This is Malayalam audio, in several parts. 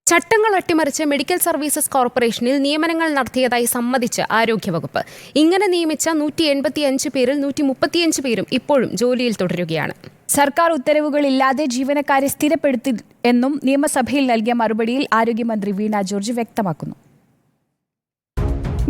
ചട്ടങ്ങൾ അട്ടിമറിച്ച് മെഡിക്കൽ സർവീസസ് കോർപ്പറേഷനിൽ നിയമനങ്ങൾ നടത്തിയതായി സമ്മതിച്ച് ആരോഗ്യവകുപ്പ്. ഇങ്ങനെ നിയമിച്ച 185 പേരിൽ 135 പേരും ഇപ്പോഴും ജോലിയിൽ തുടരുകയാണ്. സർക്കാർ ഉത്തരവുകളില്ലാതെ ജീവനക്കാരെ സ്ഥിരപ്പെടുത്തി എന്നും നിയമസഭയിൽ നൽകിയ മറുപടിയിൽ ആരോഗ്യമന്ത്രി വീണ ജോർജ് വ്യക്തമാക്കുന്നു.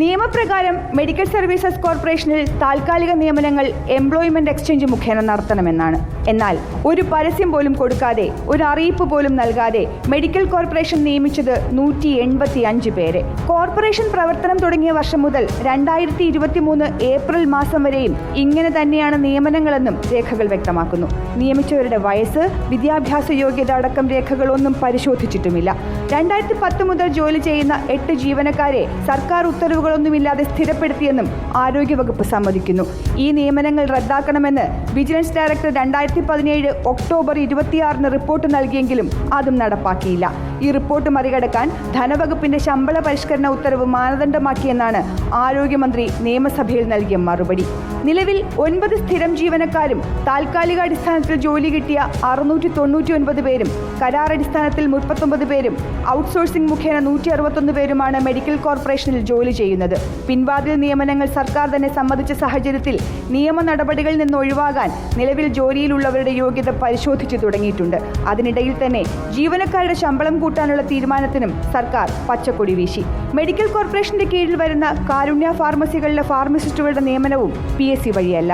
നിയമപ്രകാരം മെഡിക്കൽ സർവീസസ് കോർപ്പറേഷനിൽ താൽക്കാലിക നിയമനങ്ങൾ എംപ്ലോയ്മെന്റ് എക്സ്ചേഞ്ച് മുഖേന നടത്തണമെന്നാണ്. എന്നാൽ ഒരു പരസ്യം പോലും കൊടുക്കാതെ, ഒരു അറിയിപ്പ് പോലും നൽകാതെ മെഡിക്കൽ കോർപ്പറേഷൻ നിയമിച്ചത് 185 പേരെ. കോർപ്പറേഷൻ പ്രവർത്തനം തുടങ്ങിയ വർഷം മുതൽ 2023 ഏപ്രിൽ മാസം വരെയും ഇങ്ങനെ തന്നെയാണ് നിയമനങ്ങളെന്നും രേഖകൾ വ്യക്തമാക്കുന്നു. നിയമിച്ചവരുടെ വയസ്സ്, വിദ്യാഭ്യാസ യോഗ്യത അടക്കം രേഖകളൊന്നും പരിശോധിച്ചിട്ടുമില്ല. 2010 മുതൽ ജോലി ചെയ്യുന്ന 8 ജീവനക്കാരെ സർക്കാർ ഉത്തരവുകളൊന്നുമില്ലാതെ സ്ഥിരപ്പെടുത്തിയെന്നും ആരോഗ്യവകുപ്പ് സമ്മതിക്കുന്നു. ഈ നിയമനങ്ങൾ റദ്ദാക്കണമെന്ന് വിജിലൻസ് ഡയറക്ടർ 2017 ഒക്ടോബർ 26 റിപ്പോർട്ട് നൽകിയെങ്കിലും അതും നടപ്പാക്കിയില്ല. ഈ റിപ്പോർട്ട് മറികടക്കാൻ ധനവകുപ്പിന്റെ ശമ്പള പരിഷ്കരണ ഉത്തരവ് മാനദണ്ഡമാക്കിയെന്നാണ് ആരോഗ്യമന്ത്രി നിയമസഭയിൽ നൽകിയ മറുപടി. നിലവിൽ 9 സ്ഥിരം ജീവനക്കാരും താൽക്കാലികാടിസ്ഥാനത്തിൽ ജോലി കിട്ടിയ 699 പേരും കരാറടിസ്ഥാനത്തിൽ 39 പേരും ഔട്ട്സോഴ്സിംഗ് മുഖേന 161 പേരുമാണ് മെഡിക്കൽ കോർപ്പറേഷനിൽ ജോലി ചെയ്യുന്നത്. പിൻവാതിൽ നിയമനങ്ങൾ സർക്കാർ തന്നെ സമ്മതിച്ച സാഹചര്യത്തിൽ നിയമ നടപടികളിൽ നിന്ന് ഒഴിവാകാൻ നിലവിൽ ജോലിയിലുള്ളവരുടെ യോഗ്യത പരിശോധിച്ചു തുടങ്ങിയിട്ടുണ്ട്. അതിനിടയിൽ തന്നെ ജീവനക്കാരുടെ ശമ്പളം കൂട്ടാനുള്ള തീരുമാനത്തിനും സർക്കാർ പച്ചക്കൊടി വീശി. മെഡിക്കൽ കോർപ്പറേഷന്റെ കീഴിൽ വരുന്ന കാരുണ്യ ഫാർമസികളിലെ ഫാർമസിസ്റ്റുകളുടെ നിയമനവും PSC വഴിയല്ല.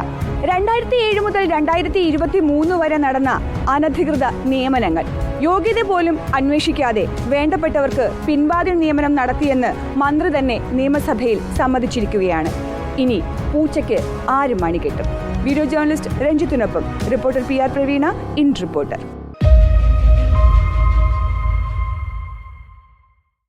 2007 മുതൽ 2023 വരെ നടന്ന അനധികൃത നിയമനങ്ങൾ യോഗ്യത പോലും അന്വേഷിക്കാതെ വേണ്ടപ്പെട്ടവർക്ക് പിൻവാതിൽ നിയമനം നടത്തിയെന്ന് മന്ത്രി തന്നെ നിയമസഭയിൽ സമ്മതിച്ചിരിക്കുകയാണ്. ഇനി പൂച്ചയ്ക്ക് ആര് മണി കെട്ടും? വീഡിയോ ജേർണലിസ്റ്റ് രഞ്ജിത്തിനൊപ്പം reporter PR Praveena, in reporter.